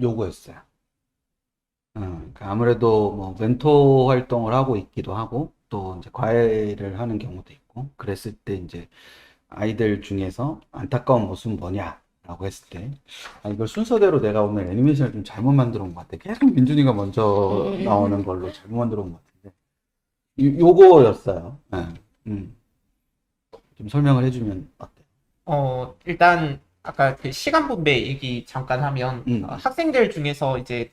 요구였어요. 그러니까 아무래도 뭐 멘토 활동을 하고 있기도 하고 또 이제 과외를 하는 경우도 있고 그랬을 때 이제 아이들 중에서 안타까운 모습은 뭐냐라고 했을 때 이걸 순서대로 내가 오늘 애니메이션을 좀 잘못 만들어 온 것 같아. 계속 민준이가 먼저 나오는 걸로 잘못 만들어 온 것 같은데 요거였어요. 네. 음, 좀 설명을 해주면 어때? 일단 아까 그 시간 분배 얘기 잠깐 하면 음, 학생들 중에서 이제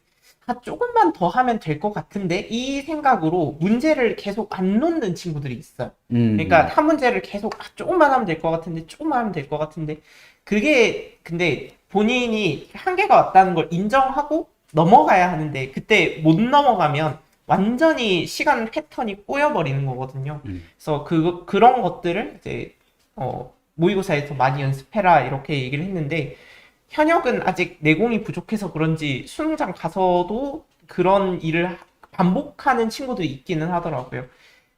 조금만 더 하면 될 것 같은데 이 생각으로 문제를 계속 안 놓는 친구들이 있어요. 그러니까 음, 한 문제를 계속 조금만 하면 될 것 같은데 조금만 하면 될 것 같은데 그게 근데 본인이 한계가 왔다는 걸 인정하고 넘어가야 하는데 그때 못 넘어가면 완전히 시간 패턴이 꼬여버리는 거거든요. 음, 그래서 그런 것들을 이제 모의고사에서 많이 연습해라 이렇게 얘기를 했는데 현역은 아직 내공이 부족해서 그런지 수능장 가서도 그런 일을 반복하는 친구들이 있기는 하더라고요.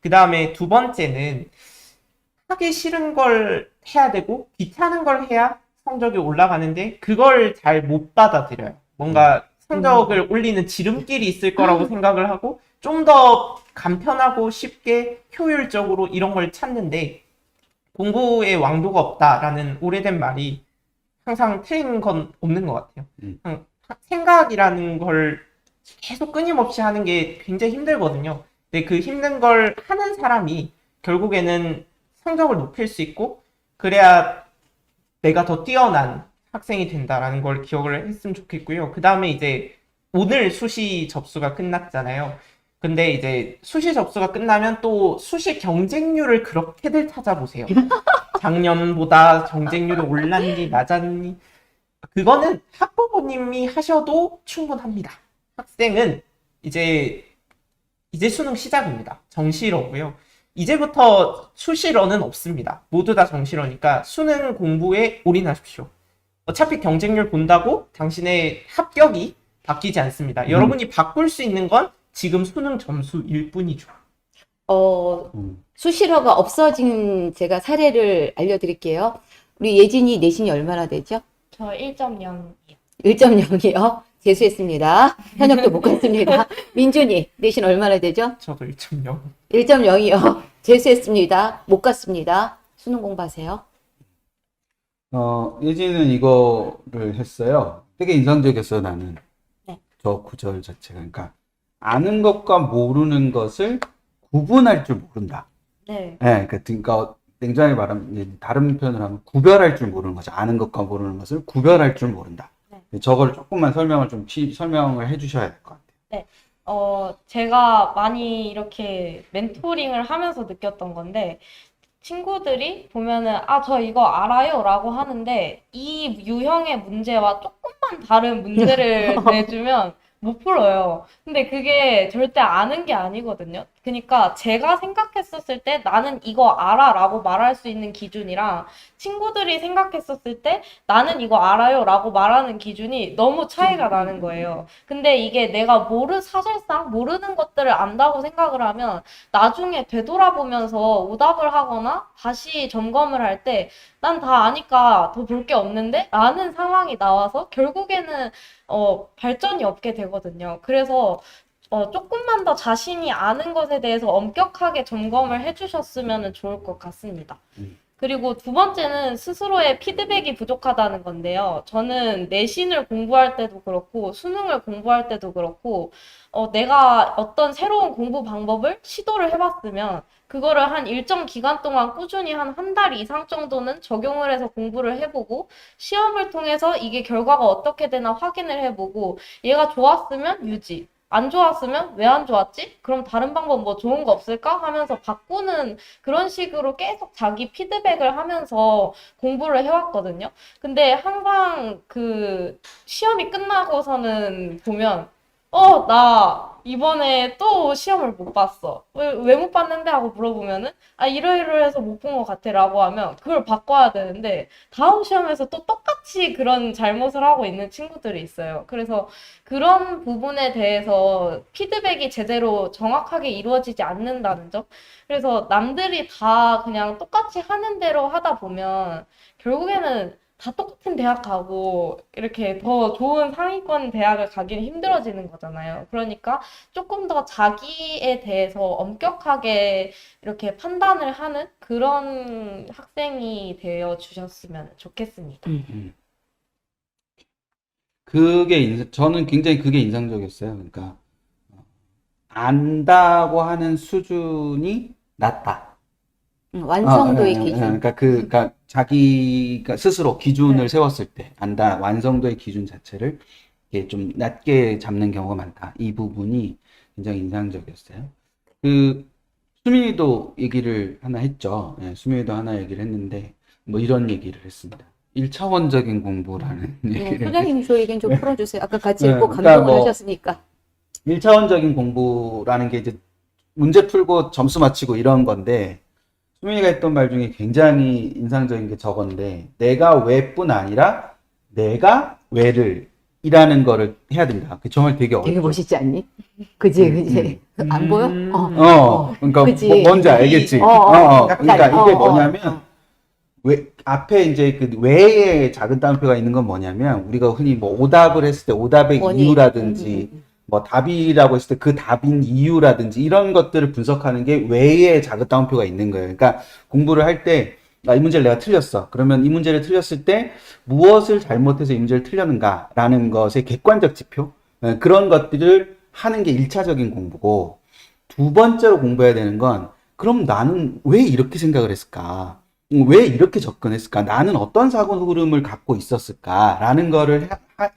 그 다음에 두 번째는 하기 싫은 걸 해야 되고 귀찮은 걸 해야 성적이 올라가는데 그걸 잘 못 받아들여요. 음, 뭔가 성적을 올리는 지름길이 있을 거라고 생각을 하고 좀 더 간편하고 쉽게 효율적으로 이런 걸 찾는데 공부에 왕도가 없다라는 오래된 말이 항상 틀린 건 없는 것 같아요. 음, 생각이라는 걸 계속 끊임없이 하는 게 굉장히 힘들거든요. 근데 그 힘든 걸 하는 사람이 결국에는 성적을 높일 수 있고, 그래야 내가 더 뛰어난 학생이 된다라는 걸 기억을 했으면 좋겠고요. 그 다음에 이제 오늘 수시 접수가 끝났잖아요. 근데 이제 수시 접수가 끝나면 또 수시 경쟁률을 그렇게들 찾아보세요. 작년보다 경쟁률이 올랐니, 낮았니? 그거는 학부모님이 하셔도 충분합니다. 학생은 이제 수능 시작입니다. 정시러고요. 이제부터 수시러는 없습니다. 모두 다 정시러니까 수능 공부에 올인하십시오. 어차피 경쟁률 본다고 당신의 합격이 바뀌지 않습니다. 음, 여러분이 바꿀 수 있는 건 지금 수능 점수일 뿐이죠. 어, 음. 수시러가 없어진 제가 사례를 알려드릴게요. 우리 예진이 내신이 얼마나 되죠? 저 1.0이요. 1.0이요. 재수했습니다. 현역도 못 갔습니다. 민준이 내신 얼마나 되죠? 저도 1.0. 1.0이요. 재수했습니다. 못 갔습니다. 수능 공부하세요. 예지는 이거를 했어요. 되게 인상적이었어요, 나는. 네. 저 구절 자체가. 그러니까, 아는 것과 모르는 것을 구분할 줄 모른다. 네. 예, 그러니까 냉정하게 말하면, 이제 다른 표현을 하면 구별할 줄 모르는 거죠. 아는 것과 모르는 것을 구별할 줄 모른다. 네. 저걸 조금만 설명을 해 주셔야 될 것 같아요. 네. 제가 많이 이렇게 멘토링을 하면서 느꼈던 건데, 친구들이 보면은, 아, 저 이거 알아요 라고 하는데, 이 유형의 문제와 조금만 다른 문제를 내주면 못 풀어요. 근데 그게 절대 아는 게 아니거든요. 그러니까 제가 생각했었을 때 나는 이거 알아 라고 말할 수 있는 기준이랑 친구들이 생각했었을 때 나는 이거 알아요 라고 말하는 기준이 너무 차이가 나는 거예요. 근데 이게 내가 사실상 모르는 것들을 안다고 생각을 하면 나중에 되돌아보면서 오답을 하거나 다시 점검을 할 때 난 다 아니까 더 볼 게 없는데? 라는 상황이 나와서 결국에는 발전이 없게 되거든요. 그래서 조금만 더 자신이 아는 것에 대해서 엄격하게 점검을 해주셨으면 좋을 것 같습니다. 음, 그리고 두 번째는 스스로의 피드백이 부족하다는 건데요. 저는 내신을 공부할 때도 그렇고, 수능을 공부할 때도 그렇고, 내가 어떤 새로운 공부 방법을 시도를 해봤으면, 그거를 한 일정 기간 동안 꾸준히 한 달 이상 정도는 적용을 해서 공부를 해보고, 시험을 통해서 이게 결과가 어떻게 되나 확인을 해보고, 얘가 좋았으면 유지, 안 좋았으면 왜 안 좋았지? 그럼 다른 방법 뭐 좋은 거 없을까? 하면서 바꾸는 그런 식으로 계속 자기 피드백을 하면서 공부를 해왔거든요. 근데 항상 그 시험이 끝나고서는 보면, 나 이번에 또 시험을 못 봤어. 왜 못 봤는데? 하고 물어보면은, 아, 이러이러해서 못 본 것 같아. 라고 하면 그걸 바꿔야 되는데, 다음 시험에서 또 똑같이 그런 잘못을 하고 있는 친구들이 있어요. 그래서 그런 부분에 대해서 피드백이 제대로 정확하게 이루어지지 않는다는 점. 그래서 남들이 다 그냥 똑같이 하는 대로 하다 보면 결국에는 다 똑같은 대학 가고 이렇게 더 좋은 상위권 대학을 가기는 힘들어지는 거잖아요. 그러니까 조금 더 자기에 대해서 엄격하게 이렇게 판단을 하는 그런 학생이 되어 주셨으면 좋겠습니다. 저는 굉장히 그게 인상적이었어요. 그러니까 안다고 하는 수준이 낮다. 완성도의 예, 예, 예. 기준. 그러니까 자기가 스스로 기준을 네. 세웠을 때 안다 완성도의 기준 자체를 이게 좀 낮게 잡는 경우가 많다. 이 부분이 굉장히 인상적이었어요. 그 수민이도 얘기를 하나 했죠. 예, 수민이도 하나 얘기를 했는데 뭐 이런 얘기를 했습니다. 1차원적인 공부라는 얘기를 소장님이 저 얘기는 좀 풀어주세요. 아까 같이 네, 읽고 그러니까 감동을 뭐 하셨으니까. 1차원적인 공부라는 게 이제 문제 풀고 점수 맞추고 이런 건데 수민이가 했던 말 중에 굉장히 인상적인 게 저건데 내가 왜뿐 아니라 내가 왜를 이라는 거를 해야 된다. 그 정말 되게 되게 어렵죠. 멋있지 않니? 그지? 안 보여? 그러니까 그치. 뭔지 알겠지. 그러니까 이게 뭐냐면 왜 앞에 이제 그 왜의 작은 따옴표가 있는 건 뭐냐면 우리가 흔히 뭐 오답을 했을 때 오답의 원인. 이유라든지 뭐 답이라고 했을 때 그 답인 이유라든지 이런 것들을 분석하는 게 왜의 작은 따옴표가 있는 거예요. 그러니까 공부를 할 때 이 문제를 내가 틀렸어. 그러면 이 문제를 틀렸을 때 무엇을 잘못해서 이 문제를 틀렸는가라는 것의 객관적 지표 그런 것들을 하는 게 1차적인 공부고 두 번째로 공부해야 되는 건 그럼 나는 왜 이렇게 생각을 했을까? 왜 이렇게 접근했을까? 나는 어떤 사고 흐름을 갖고 있었을까라는 거를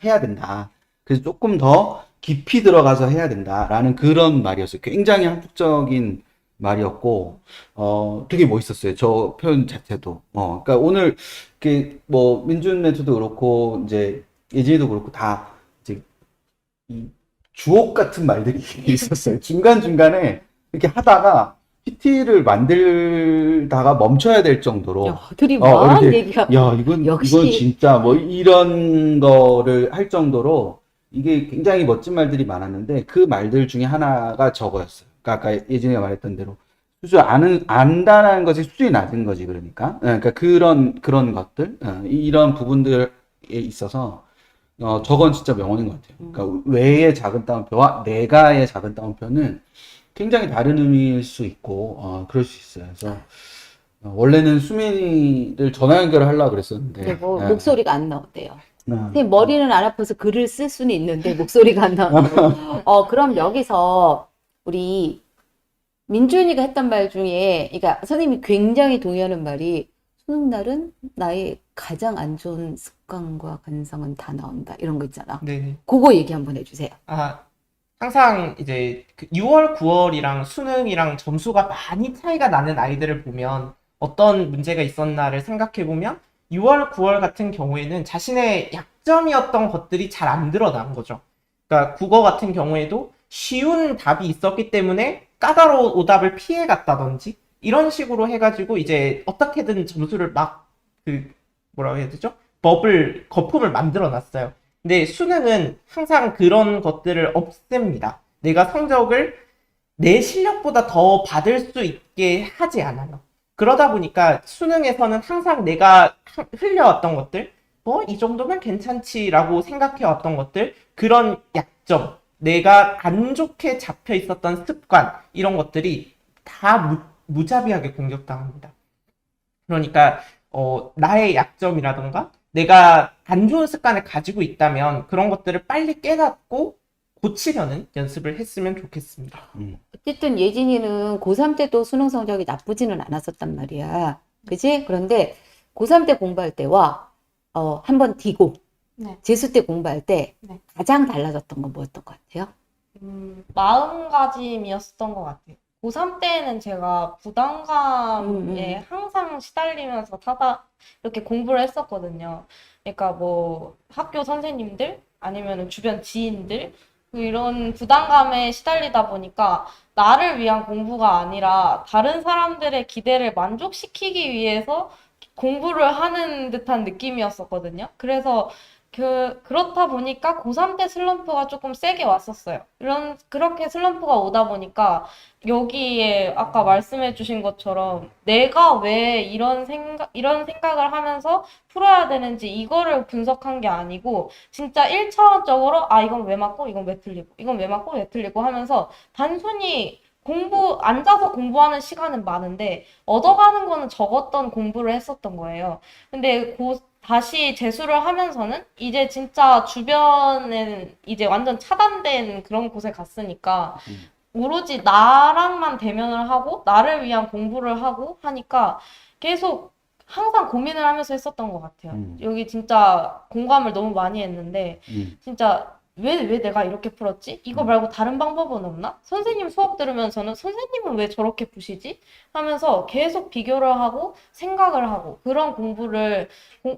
해야 된다. 그래서 조금 더 깊이 들어가서 해야 된다라는 그런 말이었어요. 굉장히 한국적인 말이었고, 되게 멋있었어요. 저 표현 자체도. 그러니까 오늘, 뭐, 민준 멘토도 그렇고, 이제, 예진이도 그렇고, 다, 이제, 이 주옥 같은 말들이 있었어요. 중간중간에 이렇게 하다가, PT를 만들다가 멈춰야 될 정도로, 야, 둘이 뭐한 이렇게, 얘기야. 야, 이건 역시. 진짜 뭐 이런 거를 할 정도로 이게 굉장히 멋진 말들이 많았는데 그 말들 중에 하나가 저거였어요. 그러니까 아까 예진이가 말했던 대로 안다는 것이 수준이 낮은 거지, 그러니까. 그러니까 그런 것들, 이런 부분들에 있어서, 저건 진짜 명언인 것 같아요. 그러니까 왜의 작은 따옴표와 내가의 작은 따옴표는 굉장히 다른 의미일 수 있고, 그럴 수 있어요. 그래서, 원래는 수민이를 전화 연결을 하려고 그랬었는데. 근데 뭐 예. 목소리가 안 나온대요. 네. 선생님 머리는 안 아파서 글을 쓸 수는 있는데 목소리가 안 나온대요. 그럼 여기서 우리 민준이가 했던 말 중에, 그러니까 선생님이 굉장히 동의하는 말이 수능 날은 나의 가장 안 좋은 습관과 관성은 다 나온다. 이런 거 있잖아. 네. 그거 얘기 한번 해주세요. 항상 이제 그 6월, 9월이랑 수능이랑 점수가 많이 차이가 나는 아이들을 보면 어떤 문제가 있었나를 생각해 보면 6월, 9월 같은 경우에는 자신의 약점이었던 것들이 잘 안 드러난 거죠. 그러니까 국어 같은 경우에도 쉬운 답이 있었기 때문에 까다로운 오답을 피해 갔다든지 이런 식으로 해가지고 이제 어떻게든 점수를 뭐라고 해야 되죠? 거품을 만들어 놨어요. 근데 수능은 항상 그런 것들을 없앱니다. 내가 성적을 내 실력보다 더 받을 수 있게 하지 않아요. 그러다 보니까 수능에서는 항상 내가 흘려왔던 것들, 이 정도면 괜찮지라고 생각해왔던 것들, 그런 약점, 내가 안 좋게 잡혀 있었던 습관, 이런 것들이 다 무자비하게 공격당합니다. 그러니까, 나의 약점이라던가, 내가 안 좋은 습관을 가지고 있다면 그런 것들을 빨리 깨닫고 고치려는 연습을 했으면 좋겠습니다. 어쨌든 예진이는 고3 때도 수능 성적이 나쁘지는 않았었단 말이야. 그지? 그런데 고3 때 공부할 때와 한번 뒤고 네. 재수 때 공부할 때 네. 가장 달라졌던 건 뭐였던 것 같아요? 마음가짐이었던 것 같아요. 고3 때는 제가 부담감에 항상 시달리면서 이렇게 공부를 했었거든요. 그러니까 뭐 학교 선생님들 아니면 주변 지인들 이런 부담감에 시달리다 보니까 나를 위한 공부가 아니라 다른 사람들의 기대를 만족시키기 위해서 공부를 하는 듯한 느낌이었었거든요. 그래서 그렇다 보니까 고3 때 슬럼프가 조금 세게 왔었어요. 그렇게 슬럼프가 오다 보니까 여기에 아까 말씀해 주신 것처럼 내가 왜 이런 생각을 하면서 풀어야 되는지 이거를 분석한 게 아니고 진짜 1차원적으로 아, 이건 왜 맞고, 이건 왜 틀리고, 이건 왜 맞고, 왜 틀리고 하면서 단순히 앉아서 공부하는 시간은 많은데 얻어가는 거는 적었던 공부를 했었던 거예요. 근데 다시 재수를 하면서는 이제 진짜 주변엔 이제 완전 차단된 그런 곳에 갔으니까 오로지 나랑만 대면을 하고 나를 위한 공부를 하고 하니까 계속 항상 고민을 하면서 했었던 것 같아요. 여기 진짜 공감을 너무 많이 했는데 진짜 왜 내가 이렇게 풀었지? 이거 말고 다른 방법은 없나? 선생님 수업 들으면서는 선생님은 왜 저렇게 푸시지? 하면서 계속 비교를 하고 생각을 하고 그런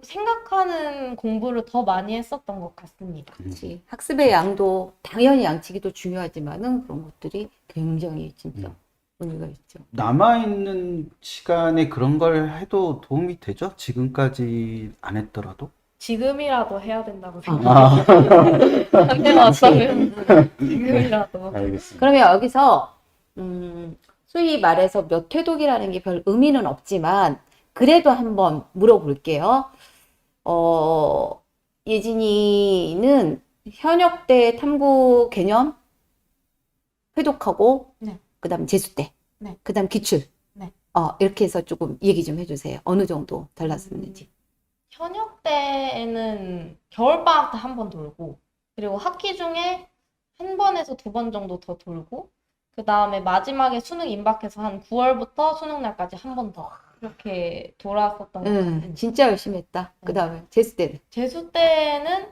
생각하는 공부를 더 많이 했었던 것 같습니다. 그렇지. 학습의 양도 당연히 양치기도 중요하지만은 그런 것들이 굉장히 진짜 의미가 있죠. 남아있는 시간에 그런 걸 해도 도움이 되죠? 지금까지 안 했더라도? 지금이라도 해야 된다고 아, 생각해요. 한때 왔다면 지금이라도. 알겠습니다. 그러면 여기서 소위 말해서 몇 회독이라는 게 별 의미는 없지만 그래도 한번 물어볼게요. 예진이는 현역 때 탐구 개념 회독하고 네. 그다음 재수 때, 네. 그다음 기출. 네. 이렇게 해서 조금 얘기 좀 해주세요. 어느 정도 달랐었는지. 현역 때에는 겨울방학 때 한 번 돌고, 그리고 학기 중에 한 번에서 두 번 정도 더 돌고, 그 다음에 마지막에 수능 임박해서 한 9월부터 수능 날까지 한 번 더. 이렇게 돌았었던 것 같아요. 진짜 열심히 했다. 그다음에 재수 때는. 재수 때는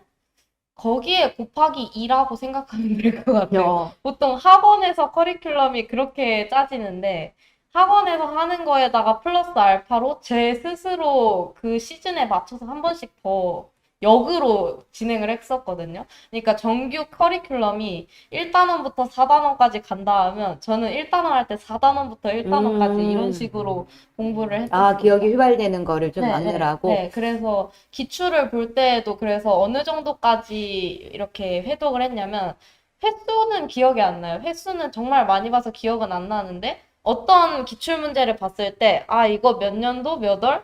거기에 곱하기 2라고 생각하면 될 것 같아요. 보통 학원에서 커리큘럼이 그렇게 짜지는데 학원에서 하는 거에다가 플러스 알파로 제 스스로 그 시즌에 맞춰서 한 번씩 더 역으로 진행을 했었거든요. 그러니까 정규 커리큘럼이 1단원부터 4단원까지 간다 하면 저는 1단원 할 때 4단원부터 1단원까지 이런 식으로 공부를 했었어요. 기억이 휘발되는 거를 좀 막느라고. 네, 그래서 기출을 볼 때에도 그래서 어느 정도까지 이렇게 회독을 했냐면 횟수는 기억이 안 나요. 횟수는 정말 많이 봐서 기억은 안 나는데 어떤 기출 문제를 봤을 때 이거 몇 년도 몇 월?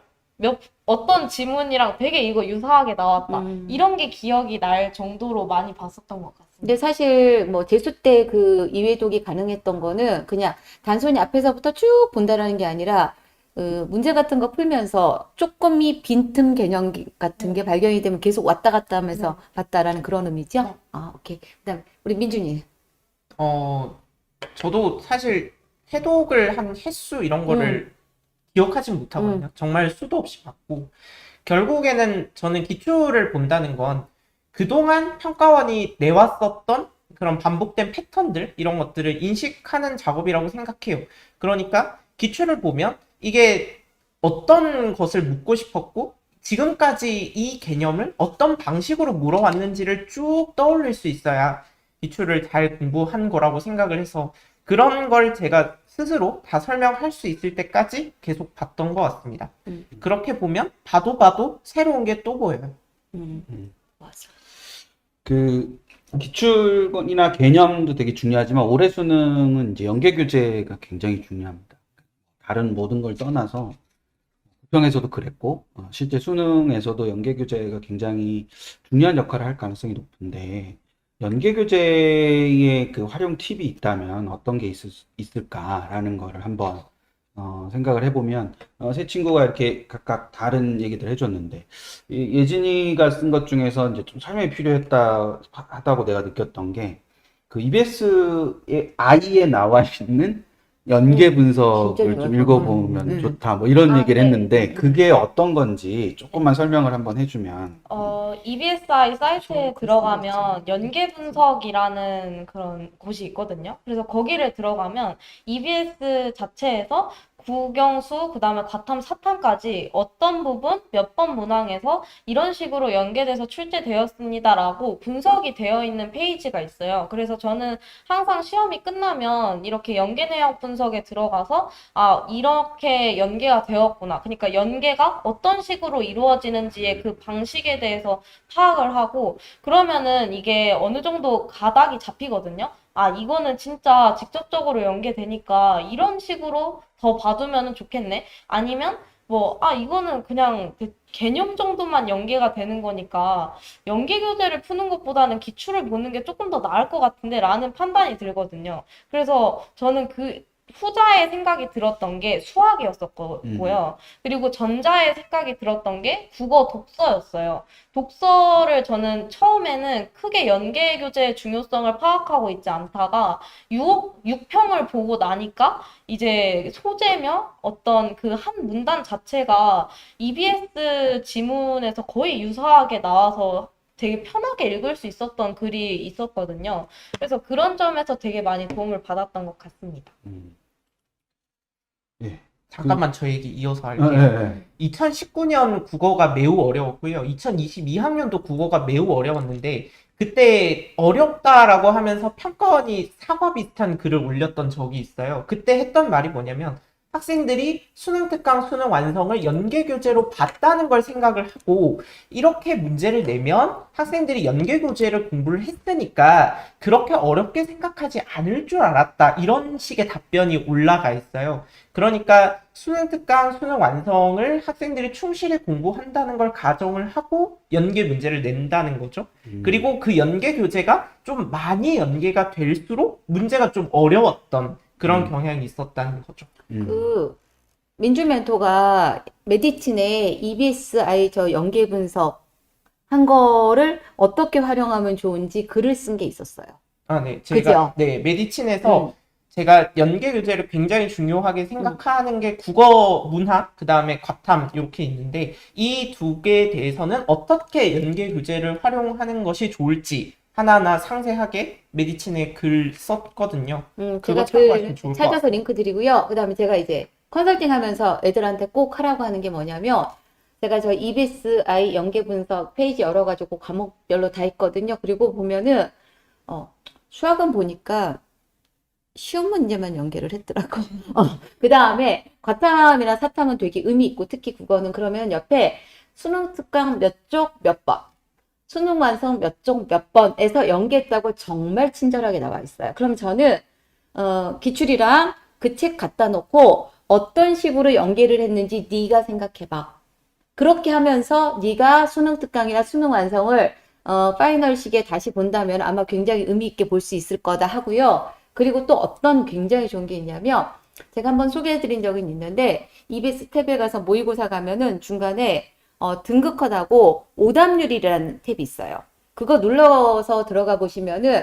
어떤 지문이랑 되게 이거 유사하게 나왔다. 이런 게 기억이 날 정도로 많이 봤었던 것 같습니다. 근데 사실 뭐 재수 때 그 이회독이 가능했던 거는 그냥 단순히 앞에서부터 쭉 본다라는 게 아니라 문제 같은 거 풀면서 조금이 빈틈 개념 같은 게 발견이 되면 계속 왔다 갔다 하면서 봤다라는 그런 의미죠? 네. 오케이. 그다음 우리 민준이. 저도 사실 회독을 한 횟수 이런 거를 기억하진 못하거든요. 정말 수도 없이 봤고 결국에는 저는 기출을 본다는 건 그동안 평가원이 내왔었던 그런 반복된 패턴들 이런 것들을 인식하는 작업이라고 생각해요. 그러니까 기출을 보면 이게 어떤 것을 묻고 싶었고 지금까지 이 개념을 어떤 방식으로 물어왔는지를 쭉 떠올릴 수 있어야 기출을 잘 공부한 거라고 생각을 해서 그런 걸 제가 스스로 다 설명할 수 있을 때까지 계속 봤던 것 같습니다. 그렇게 보면 봐도 새로운 게 또 보여요. 맞아. 그 기출이나 개념도 되게 중요하지만 올해 수능은 이제 연계 교재가 굉장히 중요합니다. 다른 모든 걸 떠나서 부평에서도 그랬고 실제 수능에서도 연계 교재가 굉장히 중요한 역할을 할 가능성이 높은데 연계 교재의 그 활용 팁이 있다면 어떤 게 있을까라는 거를 한번 생각을 해보면 세 친구가 이렇게 각각 다른 얘기들 해줬는데 예진이가 쓴 것 중에서 이제 좀 설명이 필요하다고 내가 느꼈던 게 그 EBS의 I에 나와 있는 연계 진짜 분석을 좀 중요할 읽어보면 좋다 뭐 이런 얘기를 네. 했는데 그게 어떤 건지 조금만 설명을 한번 해주면 EBSI 사이트에 들어가면 연계 분석이라는 그런 곳이 있거든요. 그래서 거기를 들어가면 EBS 자체에서 국영수, 그 다음에 과탐, 사탐까지 어떤 부분, 몇 번 문항에서 이런 식으로 연계돼서 출제되었습니다라고 분석이 되어 있는 페이지가 있어요. 그래서 저는 항상 시험이 끝나면 이렇게 연계 내용 분석에 들어가서 아, 이렇게 연계가 되었구나. 그러니까 연계가 어떤 식으로 이루어지는지의 그 방식에 대해서 파악을 하고 그러면은 이게 어느 정도 가닥이 잡히거든요. 아, 이거는 진짜 직접적으로 연계되니까 이런 식으로 더 봐두면 좋겠네. 아니면 뭐, 아, 이거는 그냥 그 개념 정도만 연계가 되는 거니까 연계 교재를 푸는 것보다는 기출을 보는 게 조금 더 나을 것 같은데 라는 판단이 들거든요. 그래서 저는 그 후자의 생각이 들었던 게 수학이었었고요. 그리고 전자의 생각이 들었던 게 국어 독서였어요. 독서를 저는 처음에는 크게 연계 교재의 중요성을 파악하고 있지 않다가 6평을 보고 나니까 이제 소재며 어떤 그 한 문단 자체가 EBS 지문에서 거의 유사하게 나와서 되게 편하게 읽을 수 있었던 글이 있었거든요. 그래서 그런 점에서 되게 많이 도움을 받았던 것 같습니다. 예. 잠깐만 저 얘기 이어서 예, 할게요. 예. 2019년 국어가 매우 어려웠고요. 2022학년도 국어가 매우 어려웠는데 그때 어렵다라고 하면서 평가원이 사과 비슷한 글을 올렸던 적이 있어요. 그때 했던 말이 뭐냐면 학생들이 수능 특강, 수능 완성을 연계 교재로 봤다는 걸 생각을 하고 이렇게 문제를 내면 학생들이 연계 교재를 공부를 했으니까 그렇게 어렵게 생각하지 않을 줄 알았다. 이런 식의 답변이 올라가 있어요. 그러니까 수능 특강, 수능 완성을 학생들이 충실히 공부한다는 걸 가정을 하고 연계 문제를 낸다는 거죠. 그리고 그 연계 교재가 좀 많이 연계가 될수록 문제가 좀 어려웠던 그런 경향이 있었다는 거죠. 그 민주 멘토가 메디친의 EBSI 저 연계 분석 한 거를 어떻게 활용하면 좋은지 글을 쓴 게 있었어요. 아, 네. 그죠? 제가, 네, 메디친에서 제가 연계 교재를 굉장히 중요하게 생각하는 게 국어, 문화, 그 다음에 과탐, 이렇게 있는데, 이 두 개에 대해서는 어떻게 연계 교재를 활용하는 것이 좋을지 하나하나 상세하게 메디친에 글 썼거든요. 제가 그거 참고하시면 글 좋을 것 찾아서 같아요. 링크 드리고요. 그 다음에 제가 이제 컨설팅 하면서 애들한테 꼭 하라고 하는 게 뭐냐면, 제가 저 EBSI 연계 분석 페이지 열어가지고 과목별로 다 있거든요. 그리고 보면은, 수학은 보니까 쉬운 문제만 연계를 했더라고. 그 다음에 과탐이나 사탐은 되게 의미 있고, 특히 국어는 그러면 옆에 수능 특강 몇 쪽 몇 번, 수능 완성 몇 쪽 몇 번에서 연계했다고 정말 친절하게 나와 있어요. 그럼 저는 기출이랑 그 책 갖다 놓고 어떤 식으로 연계를 했는지 네가 생각해봐. 그렇게 하면서 네가 수능 특강이나 수능 완성을 파이널식에 다시 본다면 아마 굉장히 의미 있게 볼 수 있을 거다 하고요. 그리고 또 어떤 굉장히 좋은 게 있냐면 제가 한번 소개해드린 적이 있는데 EBS 탭에 가서 모의고사 가면은 중간에 등급컷하고 오답률이라는 탭이 있어요. 그거 눌러서 들어가 보시면은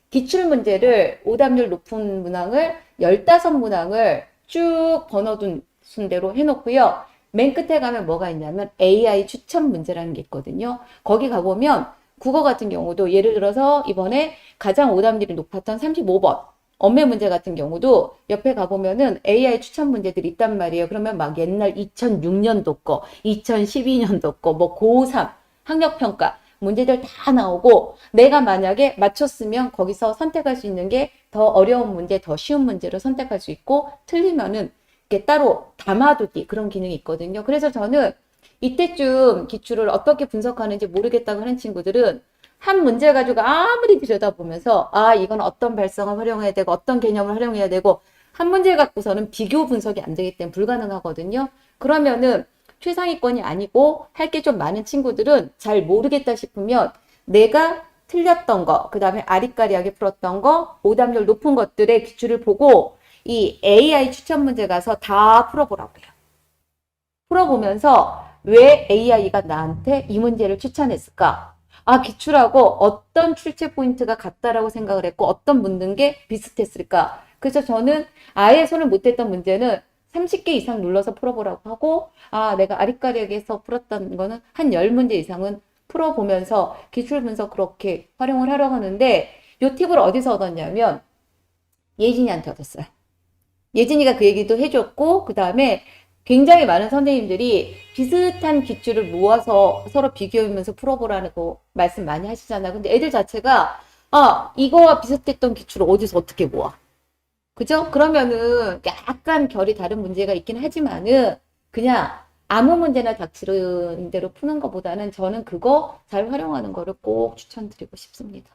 기출 문제를 오답률 높은 문항을 15문항을 쭉 번호둔 순대로 해놓고요. 맨 끝에 가면 뭐가 있냐면 AI 추천 문제라는 게 있거든요. 거기 가보면 국어 같은 경우도 예를 들어서 이번에 가장 오답률이 높았던 35번 언매 문제 같은 경우도 옆에 가보면은 AI 추천 문제들이 있단 말이에요. 그러면 막 옛날 2006년도 거, 2012년도 거, 뭐 고3 학력평가 문제들 다 나오고 내가 만약에 맞췄으면 거기서 선택할 수 있는 게 더 어려운 문제, 더 쉬운 문제로 선택할 수 있고 틀리면은 이게 따로 담아두기 그런 기능이 있거든요. 그래서 저는 이때쯤 기출을 어떻게 분석하는지 모르겠다고 하는 친구들은 한 문제 가지고 아무리 들여다보면서 아 이건 어떤 발성을 활용해야 되고 어떤 개념을 활용해야 되고 한 문제 갖고서는 비교 분석이 안 되기 때문에 불가능하거든요. 그러면은 최상위권이 아니고 할 게 좀 많은 친구들은 잘 모르겠다 싶으면 내가 틀렸던 거, 그 다음에 아리까리하게 풀었던 거, 오답률 높은 것들의 기출을 보고 이 AI 추천 문제 가서 다 풀어보라고 해요. 풀어보면서 왜 AI가 나한테 이 문제를 추천했을까? 아, 기출하고 어떤 출제 포인트가 같다라고 생각을 했고 어떤 묻는 게 비슷했을까? 그래서 저는 아예 손을 못 댔던 문제는 30개 이상 눌러서 풀어보라고 하고 아, 내가 아리까리하게 해서 풀었던 거는 한 10문제 이상은 풀어보면서 기출 분석 그렇게 활용을 하려고 하는데 이 팁을 어디서 얻었냐면 예진이한테 얻었어요. 예진이가 그 얘기도 해줬고, 그 다음에 굉장히 많은 선생님들이 비슷한 기출을 모아서 서로 비교하면서 풀어보라는 거 말씀 많이 하시잖아. 근데 애들 자체가, 아, 이거와 비슷했던 기출을 어디서 어떻게 모아. 그죠? 그러면은 약간 결이 다른 문제가 있긴 하지만은 그냥 아무 문제나 닥치는 대로 푸는 것보다는 저는 그거 잘 활용하는 거를 꼭 추천드리고 싶습니다.